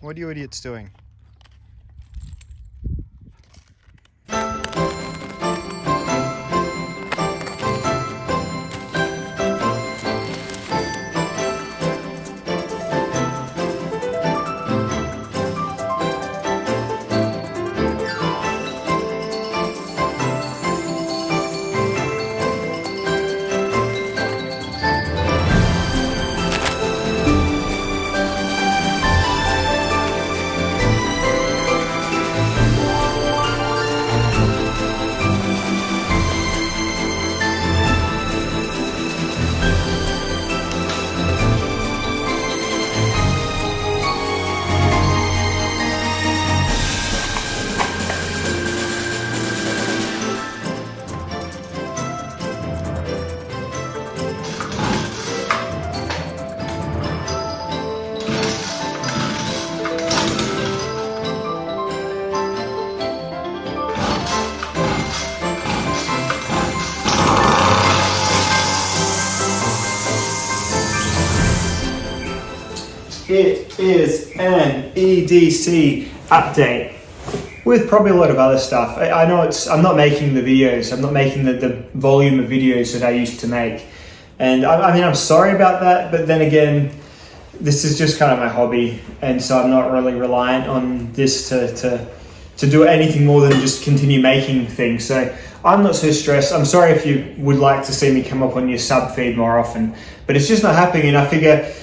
What are you idiots doing? It is an EDC update with probably a lot of other stuff. I know I'm not making the videos, I'm not making the volume of videos that I used to make. And I mean, I'm sorry about that, but then again, this is just kind of my hobby. And so I'm not really reliant on this to do anything more than just continue making things. So I'm not so stressed. I'm sorry if you would like to see me come up on your sub feed more often, but it's just not happening. And I figure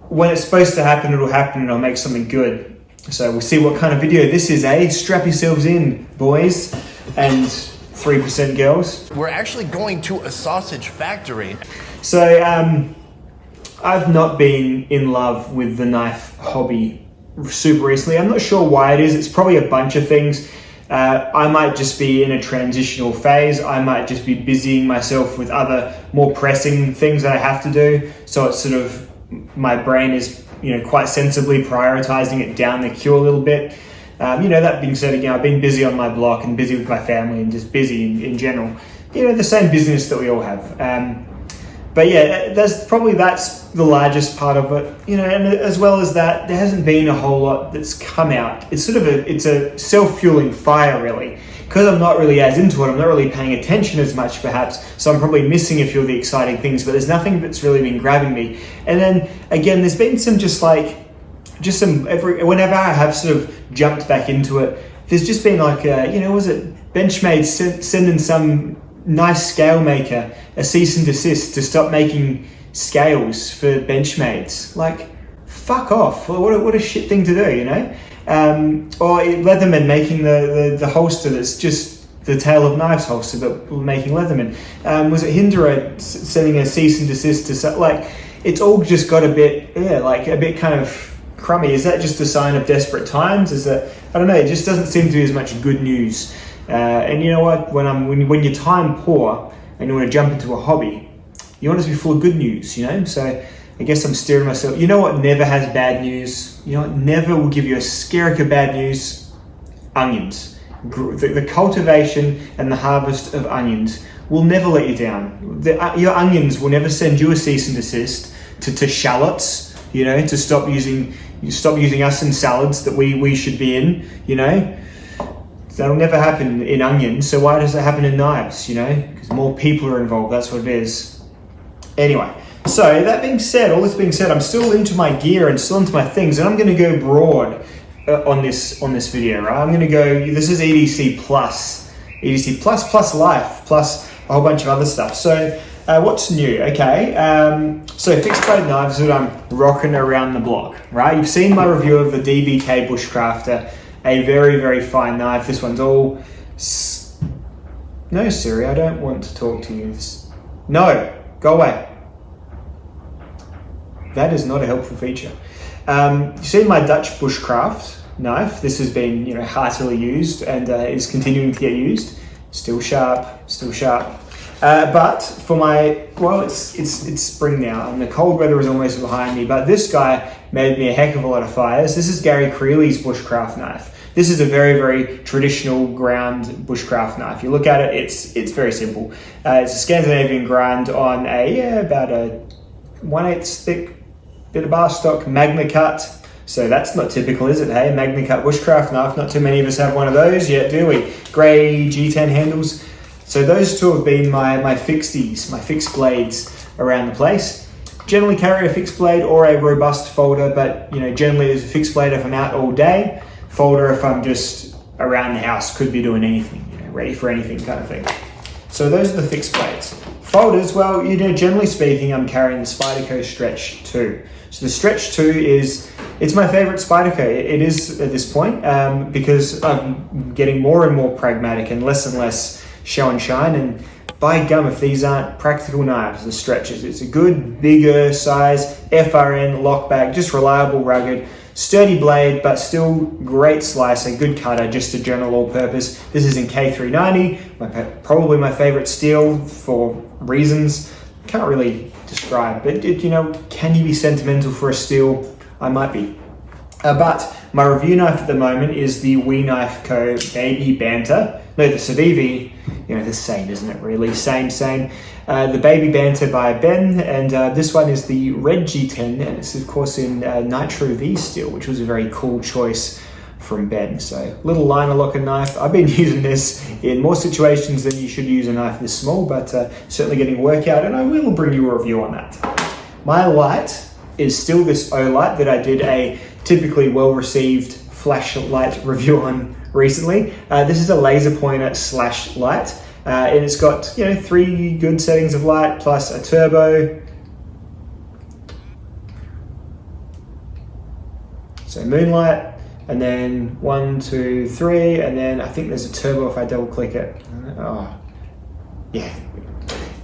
when it's supposed to happen, it'll happen and I'll make something good. So we'll see what kind of video this is, eh? Strap yourselves in, boys and 3% girls. We're actually going to a sausage factory. So I've not been in love with the knife hobby super recently. I'm not sure why it is. It's probably a bunch of things. I might just be in a transitional phase. I might just be busying myself with other more pressing things that I have to do. So it's sort of, my brain is, quite sensibly prioritizing it down the queue a little bit. That being said, again, I've been busy on my block and busy with my family and just busy in general. The same business that we all have. But yeah, that's the largest part of it. And as well as that, there hasn't been a whole lot that's come out. It's sort of it's a self-fueling fire, really. Because I'm not really as into it, I'm not really paying attention as much perhaps, so I'm probably missing a few of the exciting things, but there's nothing that's really been grabbing me. And then again, there's been whenever I have sort of jumped back into it, there's just been like, was it Benchmade sending some nice scale maker a cease and desist to stop making scales for Benchmades. Like, fuck off. What a shit thing to do, or Leatherman making the holster that's just the Tale of Knives holster, but making Leatherman. Was it Hinderer sending a cease and desist to, it's all just got a bit kind of crummy. Is that just a sign of desperate times? Is that, I don't know, it just doesn't seem to be as much good news. And you know what, when you're time poor and you want to jump into a hobby, you want it to be full of good news, So I guess I'm steering myself. You know what never has bad news? You know what never will give you a skerrick of bad news? Onions. The cultivation and the harvest of onions will never let you down. Your onions will never send you a cease and desist to shallots, to stop using us in salads that we should be in, That'll never happen in onions, so why does it happen in knives, Because more people are involved, that's what it is. Anyway. So that being said, all this being said, I'm still into my gear and still into my things, and I'm going to go broad on this video, right? I'm going to go. This is EDC plus life plus a whole bunch of other stuff. So what's new? Okay, so fixed blade knives that I'm rocking around the block, right? You've seen my review of the DBK Bushcrafter, a very very fine knife. This one's all. No, Siri, I don't want to talk to you. No, go away. That is not a helpful feature. You see my Dutch bushcraft knife. This has been, heartily used and is continuing to get used. Still sharp. But for it's spring now and the cold weather is almost behind me. But this guy made me a heck of a lot of fires. This is Gary Creeley's bushcraft knife. This is a very, very traditional ground bushcraft knife. You look at it, it's very simple. It's a Scandinavian grind on about a 1/8 thick bit of bar stock, Magna cut, So that's not typical, is it? Hey, Magna Cut bushcraft knife. Not too many of us have one of those yet, do we? Grey G10 handles. So those two have been my fixties, my fixed blades around the place. Generally carry a fixed blade or a robust folder, but generally there's a fixed blade if I'm out all day. Folder if I'm just around the house, could be doing anything, ready for anything kind of thing. So those are the fixed blades. Folders, well, generally speaking, I'm carrying the Spyderco Stretch 2. So the Stretch 2 it's my favorite Spyderco. It is at this point, because I'm getting more and more pragmatic and less show and shine. And by gum, if these aren't practical knives, the Stretches, it's a good, bigger size, FRN, lock bag, just reliable, rugged, sturdy blade, but still great slicer, good cutter, just a general all-purpose. This is in K390, probably my favorite steel for reasons. Can't really describe, but can you be sentimental for a steel? I might be. But my review knife at the moment is the We Knife Co. Baby Banter. No, the Civivi, the same, isn't it really? Same. The Baby Banter by Ben, and this one is the Red G10, and it's of course in Nitro V steel, which was a very cool choice from Ben. So little liner locker knife. I've been using this in more situations than you should use a knife this small, but certainly getting work out, and I will bring you a review on that. My light is still this Olight that I did a typically well-received flashlight review on recently. This is a laser pointer / light, and it's got 3 good settings of light plus a turbo. So moonlight, and then 1, 2, 3, and then I think there's a turbo if I double click it. Oh, yeah.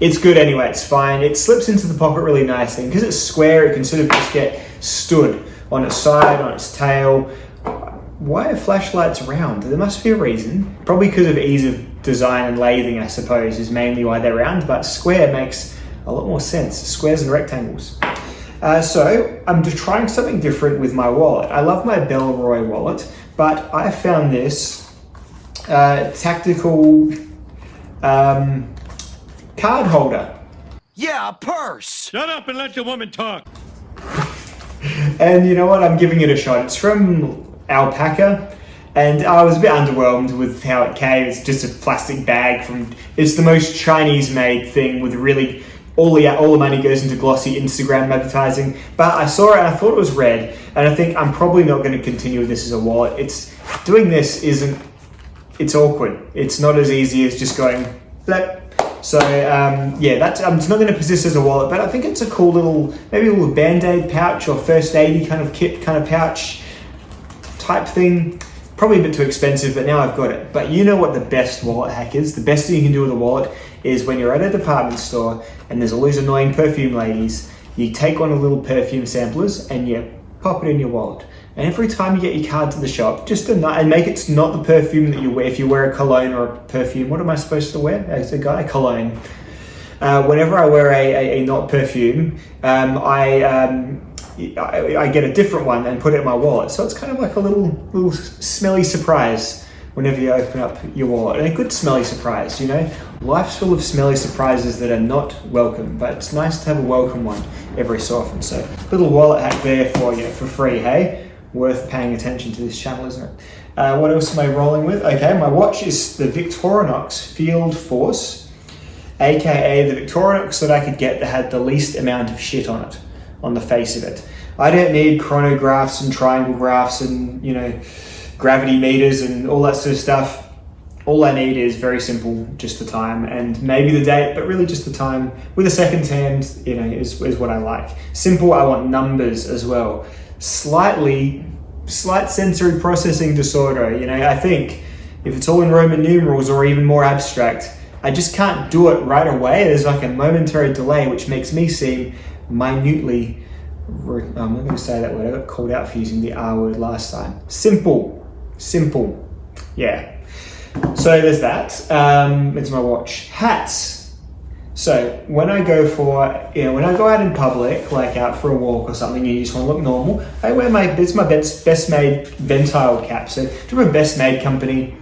It's good anyway, it's fine. It slips into the pocket really nicely. And because it's square, it can sort of just get stood on its side, on its tail. Why are flashlights round? There must be a reason. Probably because of ease of design and lathing, I suppose, is mainly why they're round, but square makes a lot more sense. Squares and rectangles. So I'm just trying something different with my wallet. I love my Bellroy wallet, but I found this tactical card holder. Yeah, a purse. Shut up and let the woman talk. And you know what? I'm giving it a shot. It's from Alpaca, and I was a bit underwhelmed with how it came. It's just a plastic bag it's the most Chinese-made thing with really all the money goes into glossy Instagram advertising. But I saw it and I thought it was red, and I think I'm probably not going to continue with this as a wallet. It's awkward. It's not as easy as just going flip. So I'm not going to persist as a wallet, but I think it's a cool maybe a little Band-Aid pouch or first aid kind of kit, kind of pouch type thing. Probably a bit too expensive, but now I've got it. But you know what the best wallet hack is? The best thing you can do with a wallet is when you're at a department store and there's all these annoying perfume ladies, you take one of the little perfume samplers and you pop it in your wallet. And every time you get your card to the shop, and make it not the perfume that you wear. If you wear a cologne or a perfume, what am I supposed to wear as a guy? Cologne. Whenever I wear a not perfume, I get a different one and put it in my wallet. So it's kind of like a little smelly surprise whenever you open up your wallet. And a good smelly surprise, Life's full of smelly surprises that are not welcome, but it's nice to have a welcome one every so often. So little wallet hack there for you for free, hey? Worth paying attention to this channel, isn't it? What else am I rolling with? Okay, my watch is the Victorinox Field Force, aka the Victorinox that I could get that had the least amount of shit on it, on the face of it. I don't need chronographs and triangle graphs and, gravity meters and all that sort of stuff. All I need is very simple, just the time and maybe the date, but really just the time with a second hand, is what I like. Simple, I want numbers as well. Slight sensory processing disorder. I think if it's all in Roman numerals or even more abstract, I just can't do it right away. There's like a momentary delay, which makes me seem minutely, I'm not going to say that word, I got called out for using the R word last time. Simple, yeah. So there's that. It's my watch. Hats. So when I go when I go out in public, like out for a walk or something, you just want to look normal, I wear it's my best made Ventile cap. So do you remember Best Made Company?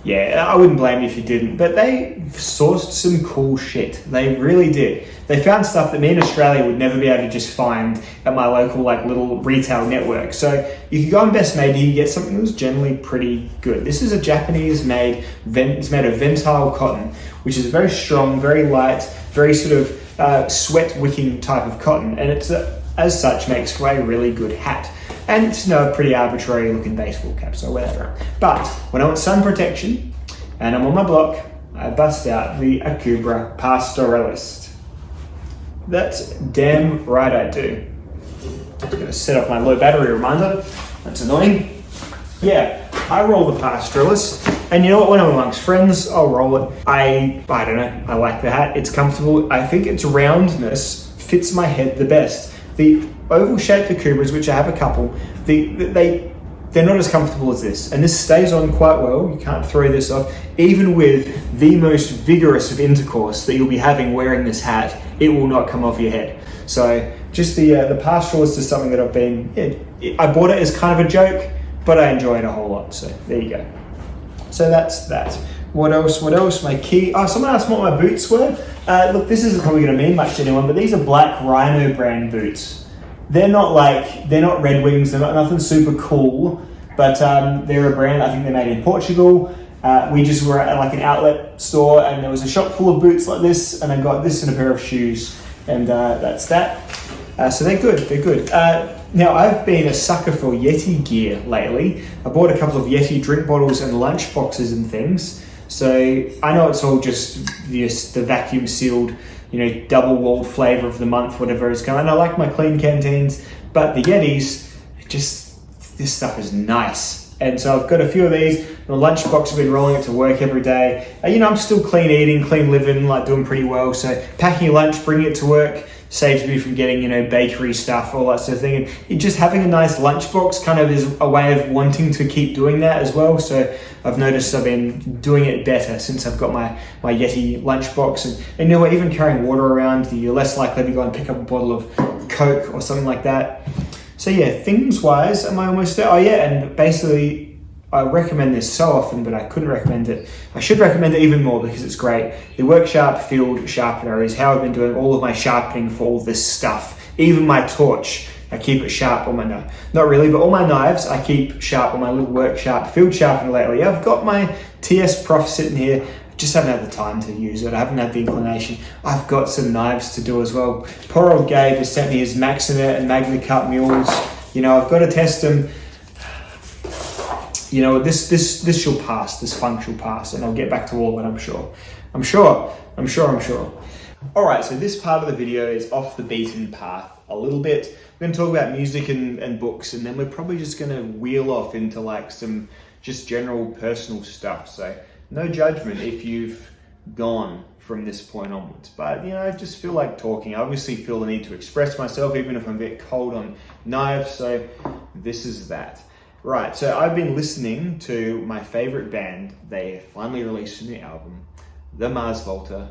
Yeah, I wouldn't blame you if you didn't, but they sourced some cool shit. They really did. They found stuff that me in Australia would never be able to just find at my local like little retail network. So you could go on Best Made, you get something that was generally pretty good. This is a Japanese made, it's made of Ventile cotton, which is a very strong, very light, very sort of sweat wicking type of cotton, and it's as such makes for a really good hat. And it's a pretty arbitrary looking baseball cap, so whatever. But when I want sun protection and I'm on my block, I bust out the Akubra Pastoralist. That's damn right I do. I'm gonna set off my low battery reminder. That's annoying. Yeah, I roll the Pastoralist. And you know what, when I'm amongst friends, I'll roll it. I don't know, I like the hat, it's comfortable. I think its roundness fits my head the best. The oval-shaped Akubras, which I have a couple, they're not as comfortable as this. And this stays on quite well. You can't throw this off. Even with the most vigorous of intercourse that you'll be having wearing this hat, it will not come off your head. So just the Pastoralist is something that I've been, I bought it as kind of a joke, but I enjoy it a whole lot. So there you go. So that's that. What else? My key. Oh, someone asked what my boots were. Look, this isn't probably going to mean much to anyone, but these are Black Rhino brand boots. They're not Red Wings. They're not nothing super cool, but they're a brand. I think they're made in Portugal. We just were at like an outlet store, and there was a shop full of boots like this, and I got this and a pair of shoes, and that's that. So they're good. They're good. Now, I've been a sucker for Yeti gear lately. I bought a couple of Yeti drink bottles and lunch boxes and things. So I know it's all just the vacuum sealed, double walled flavor of the month, whatever is going. I like my clean canteens, but the Yetis, this stuff is nice. And so I've got a few of these. The lunchbox, I've been rolling it to work every day. I'm still clean eating, clean living, like doing pretty well. So packing your lunch, bringing it to work saves me from getting, bakery stuff, all that sort of thing. And just having a nice lunchbox kind of is a way of wanting to keep doing that as well. So I've noticed I've been doing it better since I've got my Yeti lunchbox. And even carrying water around, you're less likely to go and pick up a bottle of Coke or something like that. So yeah, things wise, am I almost there? Oh yeah, and basically I recommend this so often, but I couldn't recommend it. I should recommend it even more because it's great. The Worksharp Field Sharpener is how I've been doing all of my sharpening for all this stuff. Even my torch, I keep it sharp on my knife. Not really, but all my knives I keep sharp on my little Worksharp Field Sharpener lately. I've got my TS Prof sitting here. I just haven't had the time to use it. I haven't had the inclination. I've got some knives to do as well. Poor old Gabe has sent me his Maxinet and Magna Cut mules. I've got to test them. This shall pass, this funk shall pass, and I'll get back to all of it, I'm sure. All right, so this part of the video is off the beaten path a little bit. We're going to talk about music and books, and then we're probably just going to wheel off into like some just general personal stuff. So no judgment if you've gone from this point onwards. But, I just feel like talking. I obviously feel the need to express myself, even if I'm a bit cold on knives, so this is that. Right, so I've been listening to my favorite band. They finally released a new album, the Mars Volta.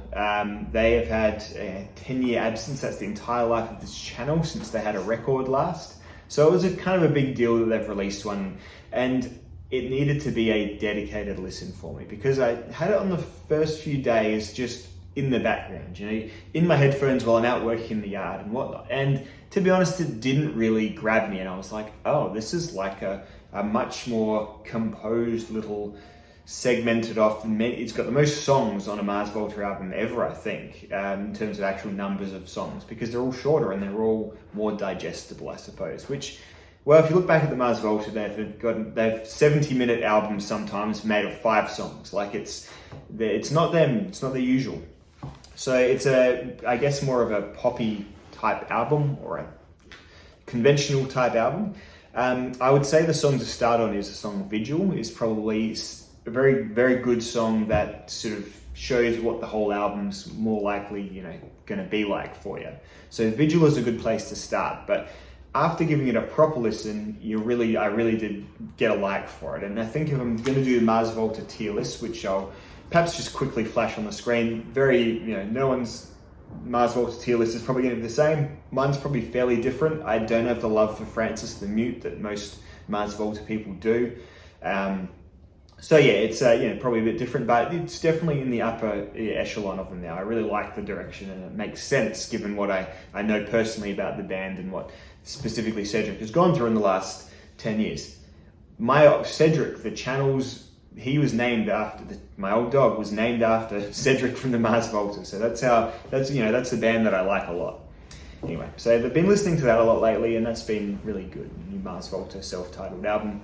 They have had a 10-year absence. That's the entire life of this channel since they had a record last. So it was a kind of a big deal that they've released one, and it needed to be a dedicated listen for me because I had it on the first few days just in the background, in my headphones while I'm out working in the yard and whatnot. And to be honest, it didn't really grab me, and I was like, oh, this is like a much more composed little segmented off. It's got the most songs on a Mars Volta album ever, I think, in terms of actual numbers of songs, because they're all shorter and they're all more digestible, I suppose. Which, well, if you look back at the Mars Volta, they've 70-minute albums sometimes made of 5 songs. Like it's not them, it's not the usual. So it's I guess more of a poppy type album or a conventional type album. I would say the song to start on is the song Vigil. Is probably a very, very good song that sort of shows what the whole album's more likely, going to be like for you. So Vigil is a good place to start, but after giving it a proper listen, I really did get a like for it. And I think if I'm going to do the Mars Volta tier list, which I'll perhaps just quickly flash on the screen, no one's Mars Volta tier list is probably going to be the same. Mine's probably fairly different. I don't have the love for Francis the Mute that most Mars Volta people do. So yeah, it's probably a bit different, but it's definitely in the upper echelon of them now. I really like the direction, and it makes sense given what I know personally about the band and what specifically Cedric has gone through in the last 10 years. My Cedric, the channels, he was named after, my old dog was named after Cedric from the Mars Volta. So that's the band that I like a lot. Anyway, so I've been listening to that a lot lately, and that's been really good. New Mars Volta self-titled album.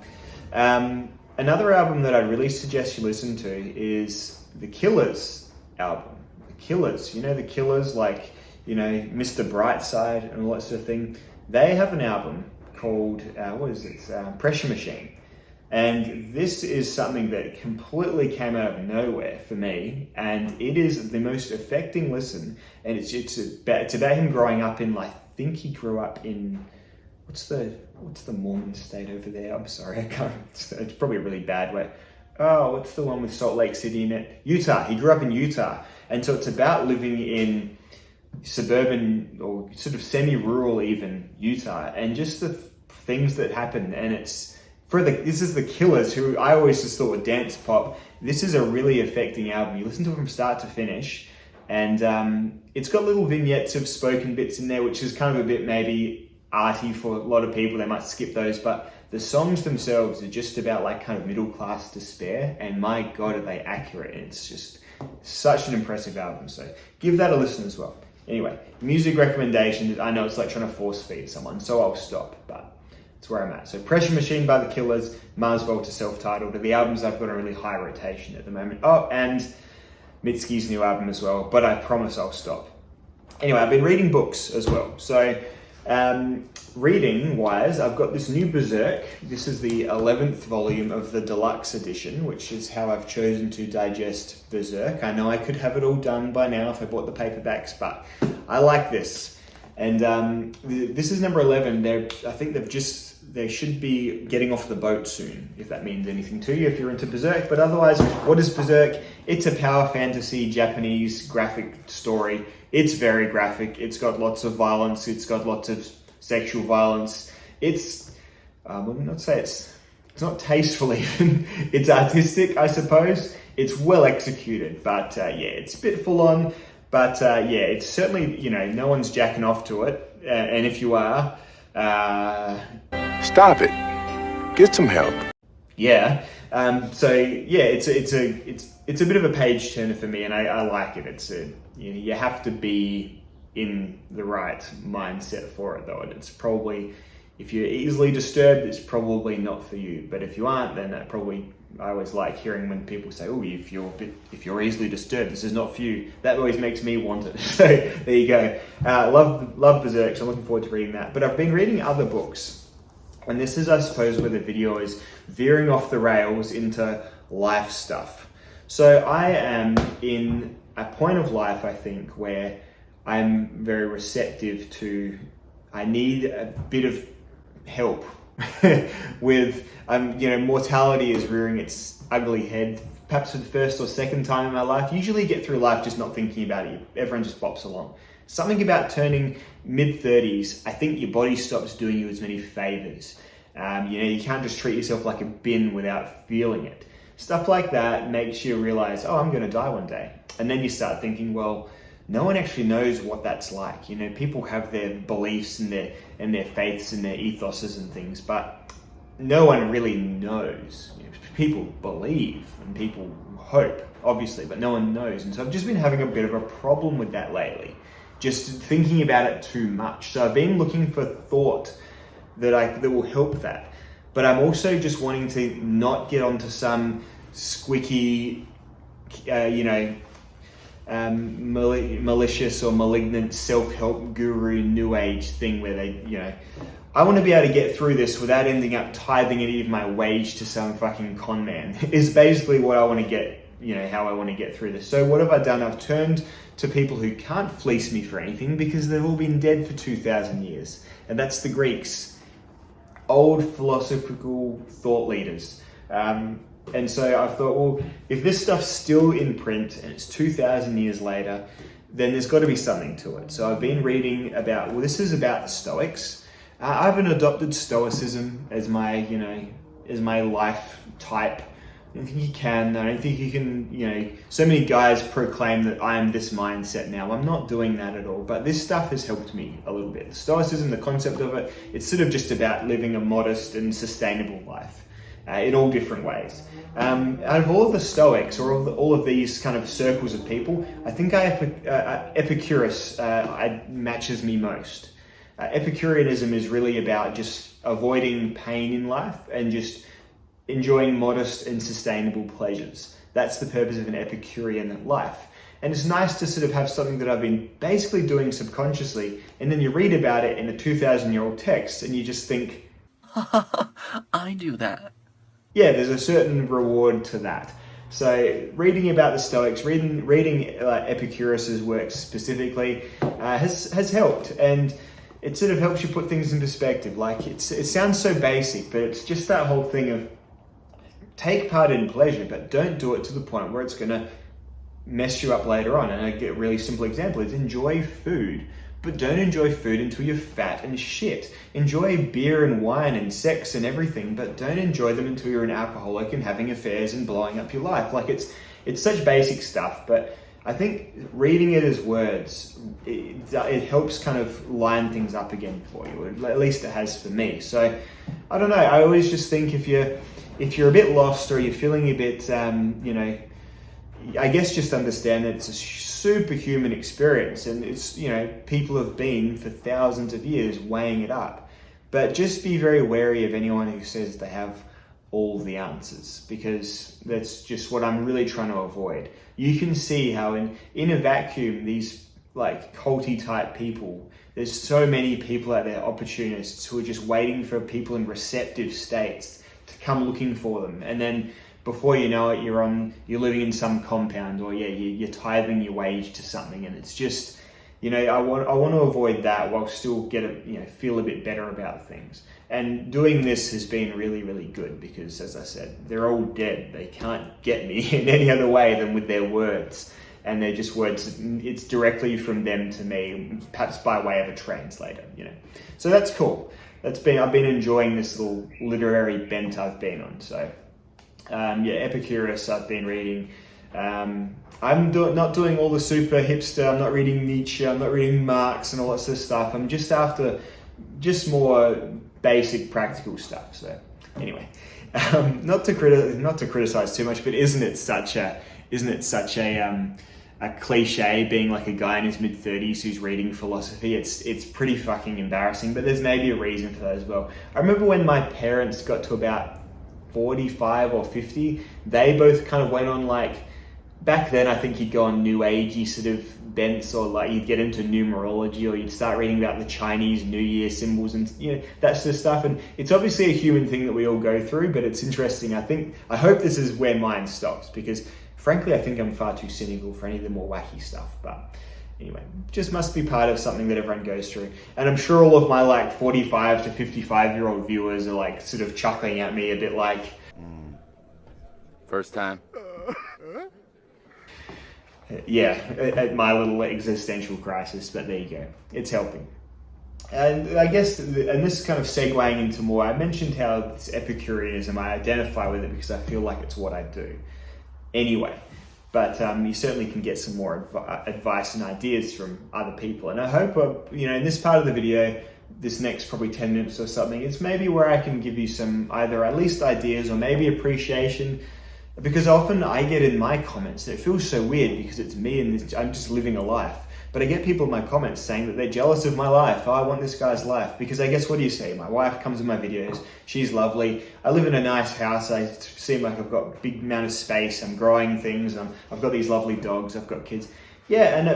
Another album that I really suggest you listen to is the Killers album. The Killers, the Killers, like, Mr. Brightside and all that sort of thing. They have an album called, Pressure Machine. And this is something that completely came out of nowhere for me, and it is the most affecting listen. And it's about him growing up in, I think he grew up in, what's the Mormon state over there? I'm sorry, I can't. It's probably a really bad way. Oh, what's the one with Salt Lake City in it? Utah. He grew up in Utah, and so it's about living in suburban or sort of semi-rural even Utah, and just the things that happen. And this is the Killers, who I always just thought were dance pop. This is a really affecting album. You listen to it from start to finish, and it's got little vignettes of spoken bits in there, which is kind of a bit maybe arty for a lot of people. They might skip those, but the songs themselves are just about like kind of middle class despair, and my God, are they accurate. And it's just such an impressive album. So give that a listen as well. Anyway, music recommendations. I know it's like trying to force feed someone, so I'll stop, but that's where I'm at. So Pressure Machine by the Killers, Mars Volta self-titled, are the albums I've got a really high rotation at the moment. Oh, and Mitski's new album as well, but I promise I'll stop. Anyway, I've been reading books as well. So reading wise, I've got this new Berserk. This is the 11th volume of the deluxe edition, which is how I've chosen to digest Berserk. I know I could have it all done by now if I bought the paperbacks, but I like this. And this is number 11. I think they should be getting off the boat soon, if that means anything to you, if you're into Berserk. But otherwise, what is Berserk? It's a power fantasy Japanese graphic story. It's very graphic. It's got lots of violence. It's got lots of sexual violence. I would not say it's not tasteful even. It's artistic, I suppose. It's well executed, but it's a bit full on. But it's certainly, no one's jacking off to it. And if you are, stop it. Get some help. Yeah. It's a bit of a page turner for me, and I like it. You have to be in the right mindset for it, though. And it's probably, if you're easily disturbed, it's probably not for you. But if you aren't, then I always like hearing when people say, "Oh, if you're easily disturbed, this is not for you." That always makes me want it. So there you go. Love Berserk. So I'm looking forward to reading that. But I've been reading other books, and this is, I suppose, where the video is veering off the rails into life stuff. So I am in a point of life, I think, where I'm very receptive to. I need a bit of help with mortality is rearing its ugly head, perhaps for the first or second time in my life. Usually get through life just not thinking about it. Everyone just bops along. Something about turning mid-30s, I think your body stops doing you as many favors. You can't just treat yourself like a bin without feeling it. Stuff like that makes you realize, oh, I'm going to die one day. And then you start thinking, well, no one actually knows what that's like. People have their beliefs and their faiths and their ethoses and things, but no one really knows. People believe and people hope, obviously, but no one knows. And so I've just been having a bit of a problem with that lately, just thinking about it too much. So I've been looking for thought that will help that. But I'm also just wanting to not get onto some squicky, malicious or malignant self-help guru new age thing where I want to be able to get through this without ending up tithing any of my wage to some fucking con man is basically what I want to get, how I want to get through this. So what have I done? I've turned to people who can't fleece me for anything because they've all been dead for 2,000 years. And that's the Greeks. Old philosophical thought leaders. And so I thought, well, if this stuff's still in print and it's 2,000 years later, then there's got to be something to it. So I've been reading about, this is about the Stoics. I haven't adopted Stoicism as my life type I don't think you can. I don't think you can, so many guys proclaim that I am this mindset now. I'm not doing that at all, but this stuff has helped me a little bit. Stoicism, the concept of it, it's sort of just about living a modest and sustainable life in all different ways. Out of all of the Stoics, or all of these kind of circles of people, I think Epicurus matches me most. Epicureanism is really about just avoiding pain in life and just enjoying modest and sustainable pleasures. That's the purpose of an Epicurean life. And it's nice to sort of have something that I've been basically doing subconsciously, and then you read about it in a 2,000-year-old text and you just think, I do that. yeah, there's a certain reward to that. So reading about the Stoics, reading Epicurus's works specifically has helped, and it sort of helps you put things in perspective. Like it sounds so basic, but it's just that whole thing of take part in pleasure, but don't do it to the point where it's going to mess you up later on. And a really simple example is enjoy food, but don't enjoy food until you're fat and shit. Enjoy beer and wine and sex and everything, but don't enjoy them until you're an alcoholic and having affairs and blowing up your life. Like it's such basic stuff, but I think reading it as words, it helps kind of line things up again for you. At least it has for me. So I don't know. I always just think if you're a bit lost or you're feeling a bit, I guess just understand that it's a superhuman experience, and it's, people have been for thousands of years weighing it up. But just be very wary of anyone who says they have all the answers, because that's just what I'm really trying to avoid. You can see how in a vacuum, these like culty type people, there's so many people out there, opportunists, who are just waiting for people in receptive states to come looking for them. And then before you know it, you're living in some compound, or you're tithing your wage to something. And it's just, I want to avoid that while still feel a bit better about things. And doing this has been really, really good, because, as I said, they're all dead. They can't get me in any other way than with their words. And they're just words, it's directly from them to me, perhaps by way of a translator, So that's cool. I've been enjoying this little literary bent I've been on. So, Epicurus I've been reading. I'm not doing all the super hipster. I'm not reading Nietzsche. I'm not reading Marx and all that sort of stuff. I'm just after more basic practical stuff. So anyway, not to criticize too much, but isn't it such a cliche being like a guy in his mid-30s who's reading philosophy? It's pretty fucking embarrassing, but there's maybe a reason for that as well. I remember when my parents got to about 45 or 50, they both kind of went on back then I think you'd go on new agey sort of bents, or you'd get into numerology, or you'd start reading about the Chinese New Year symbols and that sort of stuff. And it's obviously a human thing that we all go through, but it's interesting. I hope this is where mine stops, because frankly I think I'm far too cynical for any of the more wacky stuff. But anyway, just must be part of something that everyone goes through. And I'm sure all of my 45 to 55-year-old viewers are sort of chuckling at me a bit First time. At my little existential crisis, but there you go. It's helping. And I guess, and this is kind of segueing into more, I mentioned how this Epicureanism, I identify with it because I feel like it's what I do. Anyway, but you certainly can get some more advice and ideas from other people. And I hope, in this part of the video, this next probably 10 minutes or something, it's maybe where I can give you some either at least ideas or maybe appreciation. Because often I get in my comments, and it feels so weird because it's me and I'm just living a life. But I get people in my comments saying that they're jealous of my life. Oh, I want this guy's life. Because I guess, what do you say? My wife comes in my videos. She's lovely. I live in a nice house. I seem like I've got a big amount of space. I'm growing things. I've got these lovely dogs. I've got kids. Yeah, and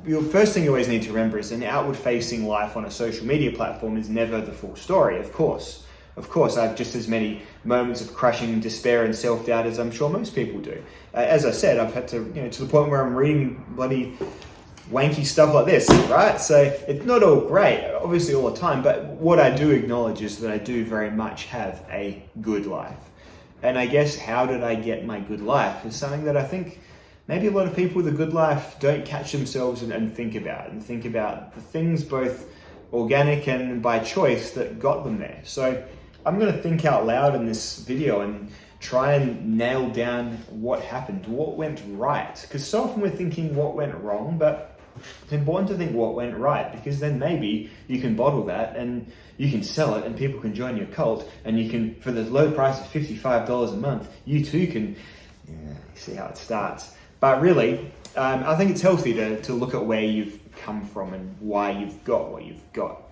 the first thing you always need to remember is an outward-facing life on a social media platform is never the full story, of course. Of course, I have just as many moments of crushing despair and self-doubt as I'm sure most people do. As I said, I've had to the point where I'm reading bloody wanky stuff like this, right? So it's not all great, obviously all the time, but what I do acknowledge is that I do very much have a good life. And I guess, how did I get my good life is something that I think maybe a lot of people with a good life don't catch themselves and think about the things both organic and by choice that got them there. So I'm going to think out loud in this video and try and nail down what happened, what went right. Because so often we're thinking what went wrong, but it's important to think what went right, because then maybe you can bottle that and you can sell it and people can join your cult, and you can, for the low price of $55 a month, you too can see how it starts. But really, I think it's healthy to look at where you've come from and why you've got what you've got.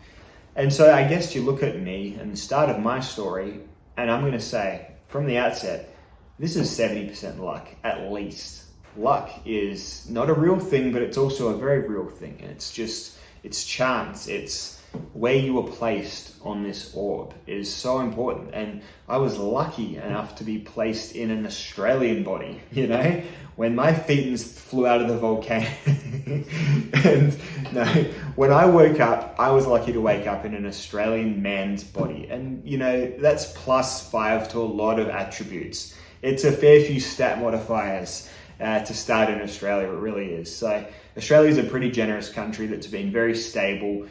And so I guess you look at me and the start of my story, and I'm going to say from the outset, this is 70% luck, at least. Luck is not a real thing, but it's also a very real thing. And it's chance. It's where you were placed on this orb is so important. And I was lucky enough to be placed in an Australian body, when my thetans flew out of the volcano. And no, when I woke up, I was lucky to wake up in an Australian man's body. And, that's +5 to a lot of attributes. It's a fair few stat modifiers to start in Australia, it really is. So Australia is a pretty generous country that's been very stable.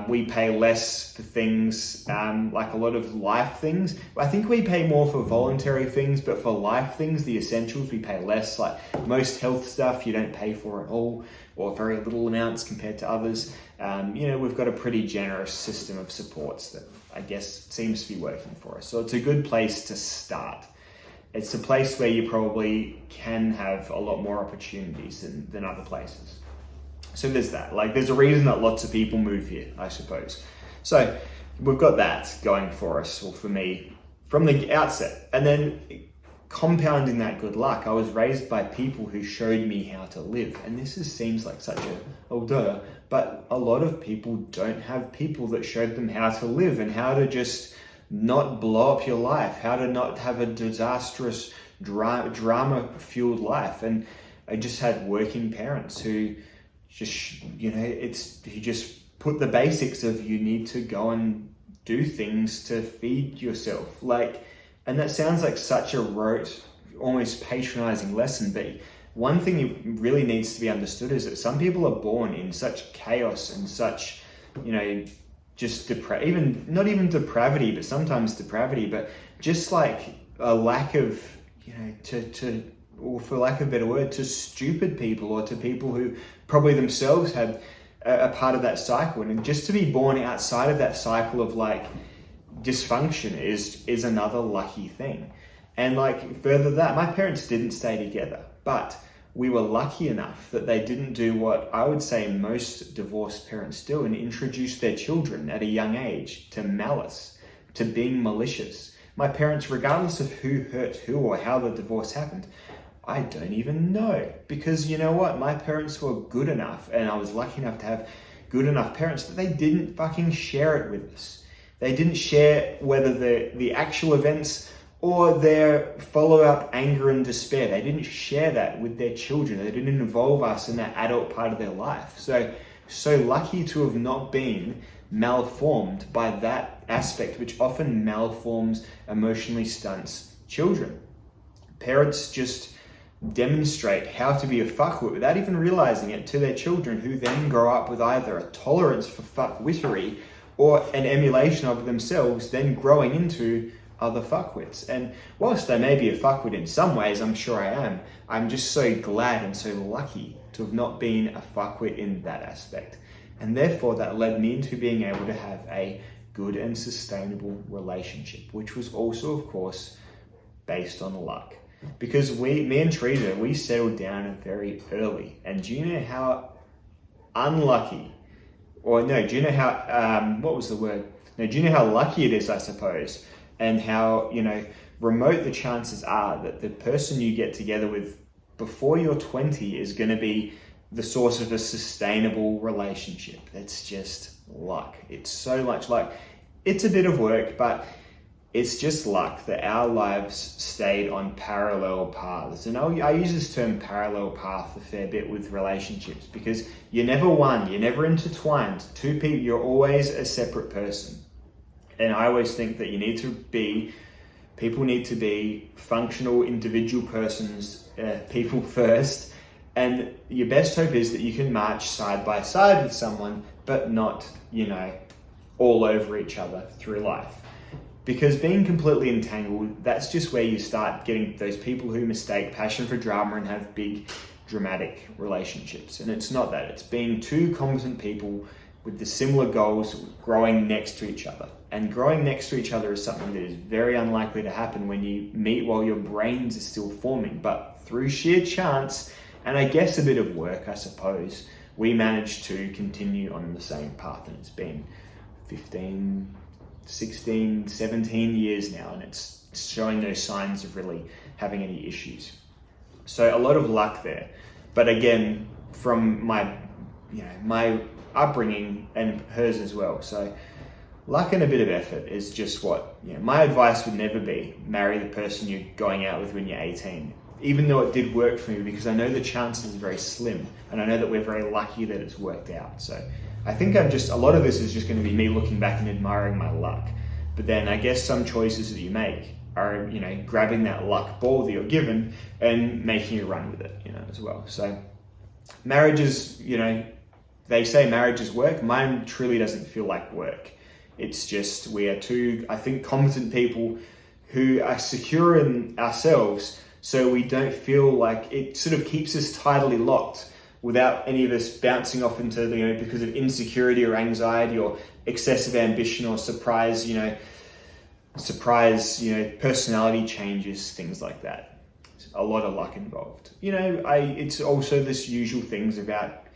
We pay less for things, like a lot of life things. I think we pay more for voluntary things, but for life things, the essentials, we pay less. Like most health stuff, you don't pay for at all, or very little amounts compared to others. We've got a pretty generous system of supports that I guess seems to be working for us. So it's a good place to start. It's a place where you probably can have a lot more opportunities than other places. So there's that. There's a reason that lots of people move here, I suppose. So we've got that going for us, or for me, from the outset. And then compounding that good luck, I was raised by people who showed me how to live. And this seems like such but a lot of people don't have people that showed them how to live and how to just not blow up your life, how to not have a disastrous, drama-fueled life. And I just had working parents who just, who just put the basics of you need to go and do things to feed yourself. And that sounds like such a rote, almost patronizing lesson, but one thing it really needs to be understood is that some people are born in such chaos and such, just not even depravity, but sometimes depravity, but just like a lack of, or for lack of a better word, to stupid people, or to people who probably themselves had a part of that cycle. And just to be born outside of that cycle of dysfunction is another lucky thing. And further that, my parents didn't stay together, but we were lucky enough that they didn't do what I would say most divorced parents do, and introduce their children at a young age to malice, to being malicious. My parents, regardless of who hurt who or how the divorce happened, I don't even know. Because you know what? My parents were good enough, and I was lucky enough to have good enough parents that they didn't fucking share it with us. They didn't share whether the actual events or their follow-up anger and despair. They didn't share that with their children. They didn't involve us in that adult part of their life. So lucky to have not been malformed by that aspect, which often malforms, emotionally stunts children. Parents just demonstrate how to be a fuckwit without even realizing it to their children, who then grow up with either a tolerance for fuckwittery or an emulation of themselves, then growing into other fuckwits. And whilst I may be a fuckwit in some ways, I'm sure I am, I'm just so glad and so lucky to have not been a fuckwit in that aspect. And therefore that led me into being able to have a good and sustainable relationship, which was also, of course, based on luck. Because me and Teresa, we settled down very early. And do you know how unlucky, or no, do you know how, what was the word? No, do you know how lucky it is, I suppose, and how, remote the chances are that the person you get together with before you're 20 is going to be the source of a sustainable relationship. That's just luck. It's so much luck. It's a bit of work, but it's just luck that our lives stayed on parallel paths. And I use this term parallel path a fair bit with relationships, because you're never one, you're never intertwined. Two people, you're always a separate person. And I always think that people need to be functional individual persons, people first. And your best hope is that you can march side by side with someone, but not, all over each other through life. Because being completely entangled, that's just where you start getting those people who mistake passion for drama and have big dramatic relationships. And it's not that. It's being two competent people with the similar goals growing next to each other. And growing next to each other is something that is very unlikely to happen when you meet while your brains are still forming. But through sheer chance, and I guess a bit of work, I suppose, we managed to continue on the same path. And it's been 15, 16, 17 years now, and it's showing no signs of really having any issues. So a lot of luck there. But again, from my upbringing and hers as well. So luck and a bit of effort is just what, my advice would never be marry the person you're going out with when you're 18. Even though it did work for me, because I know the chances are very slim, and I know that we're very lucky that it's worked out. So I think a lot of this is just going to be me looking back and admiring my luck. But then I guess some choices that you make are, grabbing that luck ball that you're given and making a run with it, as well. So marriages, they say marriage is work. Mine truly doesn't feel like work. It's just, we are two, I think, competent people who are secure in ourselves, so we don't feel like it sort of keeps us tidally locked without any of us bouncing off into, because of insecurity or anxiety or excessive ambition or surprise personality changes, things like that. There's a lot of luck involved. It's also this usual things about,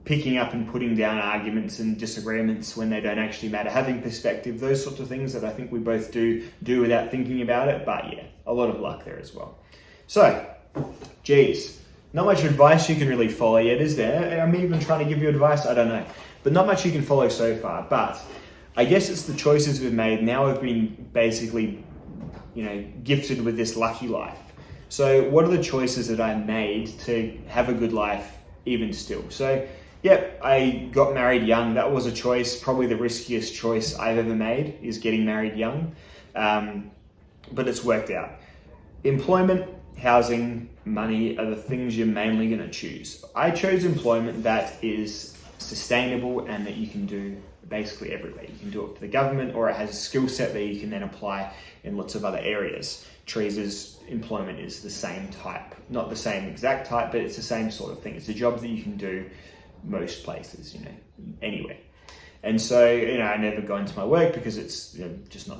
picking up and putting down arguments and disagreements when they don't actually matter, having perspective, those sorts of things that I think we both do without thinking about it. But yeah, a lot of luck there as well. So, geez, not much advice you can really follow yet, is there? I'm even trying to give you advice, I don't know. But not much you can follow so far. But I guess it's the choices we've made. Now we've been basically, gifted with this lucky life. So what are the choices that I made to have a good life even still? So, yep, I got married young. That was a choice, probably the riskiest choice I've ever made, is getting married young. But it's worked out. Employment, housing, money are the things you're mainly going to choose. I chose employment that is sustainable and that you can do basically everywhere. You can do it for the government, or it has a skill set that you can then apply in lots of other areas. Trees' employment is the same type, not the same exact type, but it's the same sort of thing. It's a job that you can do most places, anywhere. And so, I never go into my work because it's just not,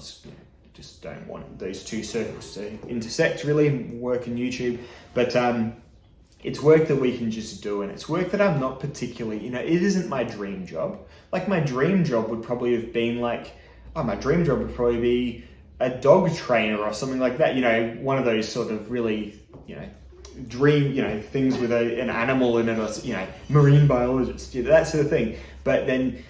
just don't want those two circles to intersect really, work and YouTube. But it's work that we can just do, and it's work that I'm not particularly, it isn't my dream job. Like my dream job would probably have been be a dog trainer or something like that, one of those sort of really, dream, things with an animal in it, or, marine biologist, that sort of thing. But then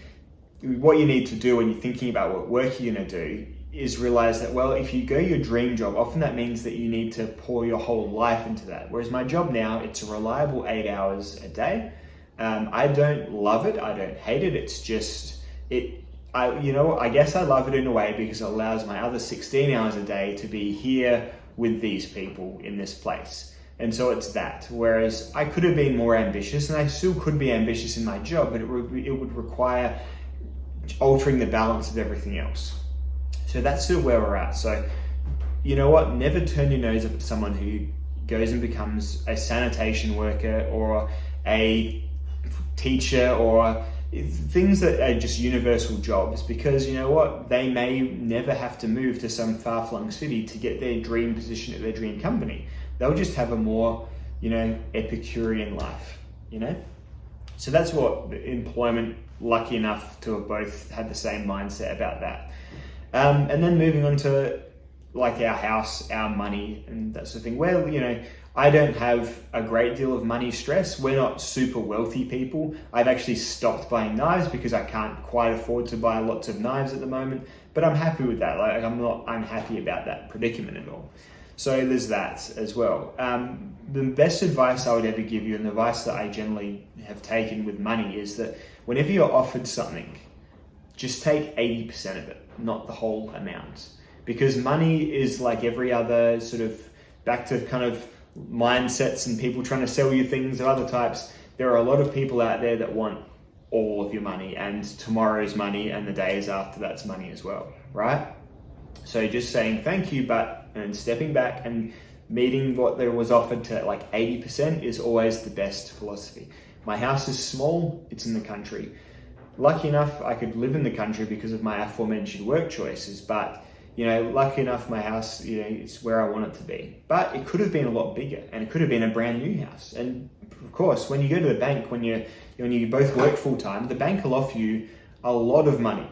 what you need to do when you're thinking about what work you're going to do is realize that, well, if you go your dream job, often that means that you need to pour your whole life into that. Whereas my job now, it's a reliable 8 hours a day. I don't love it. I don't hate it. It's just, I guess I love it in a way because it allows my other 16 hours a day to be here with these people in this place. And so it's that. Whereas I could have been more ambitious, and I still could be ambitious in my job, but it would require altering the balance of everything else. So that's sort of where we're at. So, you know what? Never turn your nose up at someone who goes and becomes a sanitation worker or a teacher or things that are just universal jobs, because you know what? They may never have to move to some far-flung city to get their dream position at their dream company. They'll just have a more, Epicurean life, So that's what employment, lucky enough to have both had the same mindset about that. And then moving on to like our house, our money and that sort of thing. Well, I don't have a great deal of money stress. We're not super wealthy people. I've actually stopped buying knives because I can't quite afford to buy lots of knives at the moment, but I'm happy with that. Like, I'm not unhappy about that predicament at all. So there's that as well. The best advice I would ever give you, and the advice that I generally have taken with money, is that whenever you're offered something, just take 80% of it, not the whole amount. Because money is like every other sort of, back to kind of mindsets and people trying to sell you things of other types, there are a lot of people out there that want all of your money and tomorrow's money and the days after that's money as well, right? So just saying thank you, but and stepping back and meeting what there was offered to like 80% is always the best philosophy. My house is small, it's in the country. Lucky enough, I could live in the country because of my aforementioned work choices, but lucky enough, my house, it's where I want it to be. But it could have been a lot bigger, and it could have been a brand new house. And of course, when you go to the bank, when you both work full time, the bank will offer you a lot of money.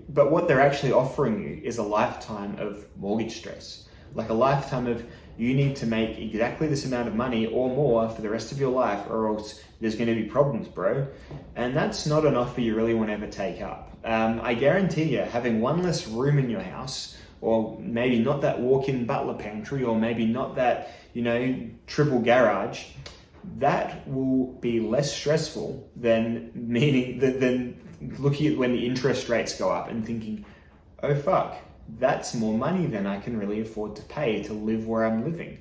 But what they're actually offering you is a lifetime of mortgage stress, like a lifetime of you need to make exactly this amount of money or more for the rest of your life, or else there's going to be problems, bro. And that's not an offer you really want to ever take up. I guarantee you, having one less room in your house, or maybe not that walk-in butler pantry, or maybe not that, triple garage, that will be less stressful than looking at when the interest rates go up and thinking, oh fuck, that's more money than I can really afford to pay to live where I'm living.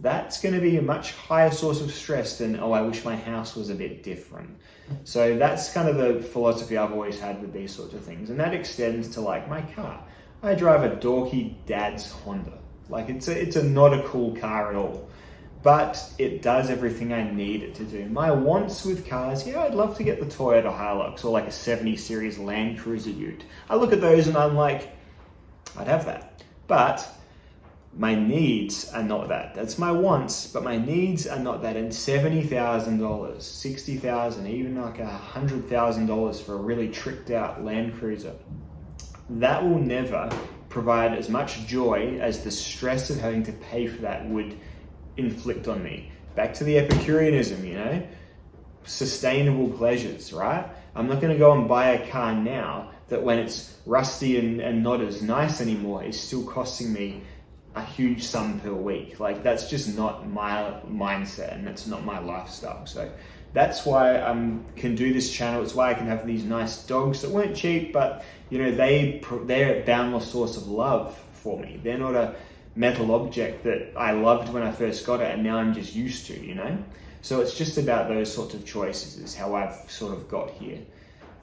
That's going to be a much higher source of stress than, oh, I wish my house was a bit different. So that's kind of the philosophy I've always had with these sorts of things. And that extends to like my car. I drive a dorky dad's Honda. Like it's not a cool car at all, but it does everything I need it to do. My wants with cars, I'd love to get the Toyota Hilux or like a 70 series Land Cruiser Ute. I look at those and I'm like, I'd have that. But my needs are not that. That's my wants, but my needs are not that. And $70,000, $60,000, even like $100,000 for a really tricked out Land Cruiser, that will never provide as much joy as the stress of having to pay for that would inflict on me. Back to the Epicureanism, sustainable pleasures, right? I'm not going to go and buy a car now that when it's rusty and not as nice anymore is still costing me a huge sum per week. Like that's just not my mindset, and that's not my lifestyle. So that's why I can do this channel. It's why I can have these nice dogs that weren't cheap, but they're a boundless source of love for me. They're not a metal object that I loved when I first got it and now I'm just used to, So it's just about those sorts of choices is how I've sort of got here,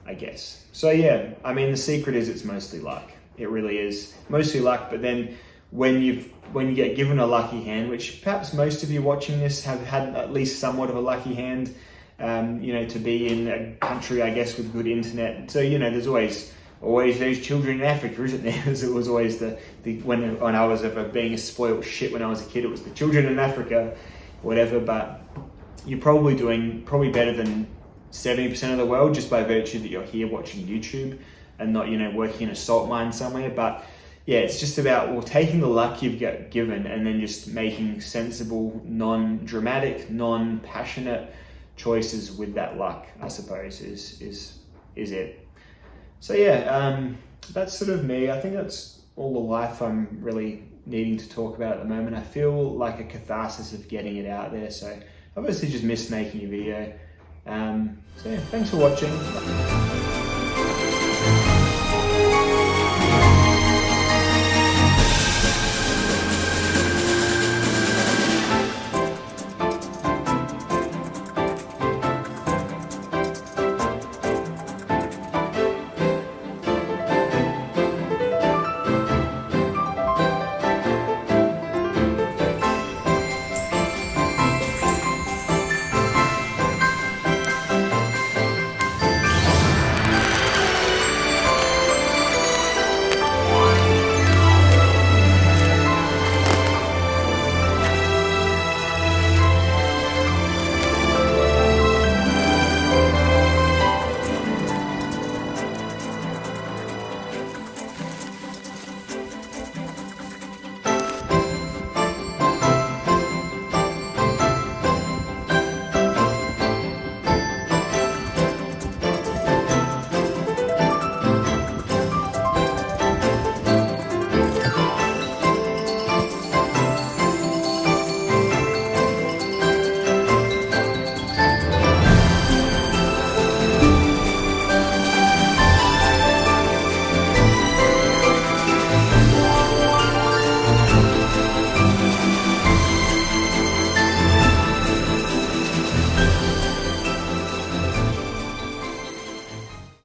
I guess. So the secret is it's mostly luck. It really is mostly luck. But then when you get given a lucky hand, which perhaps most of you watching this have had at least somewhat of a lucky hand, to be in a country, I guess, with good internet. So, there's always those children in Africa, isn't there? As it was always when I was ever being a spoiled shit when I was a kid, it was the children in Africa, whatever. But you're probably doing better than 70% of the world just by virtue that you're here watching YouTube and not, working in a salt mine somewhere. But it's just about taking the luck you've got given and then just making sensible, non-dramatic, non-passionate choices with that luck, I suppose, is it. So that's sort of me. I think that's all the life I'm really needing to talk about at the moment. I feel like a catharsis of getting it out there. So obviously just missed making a video. Thanks for watching.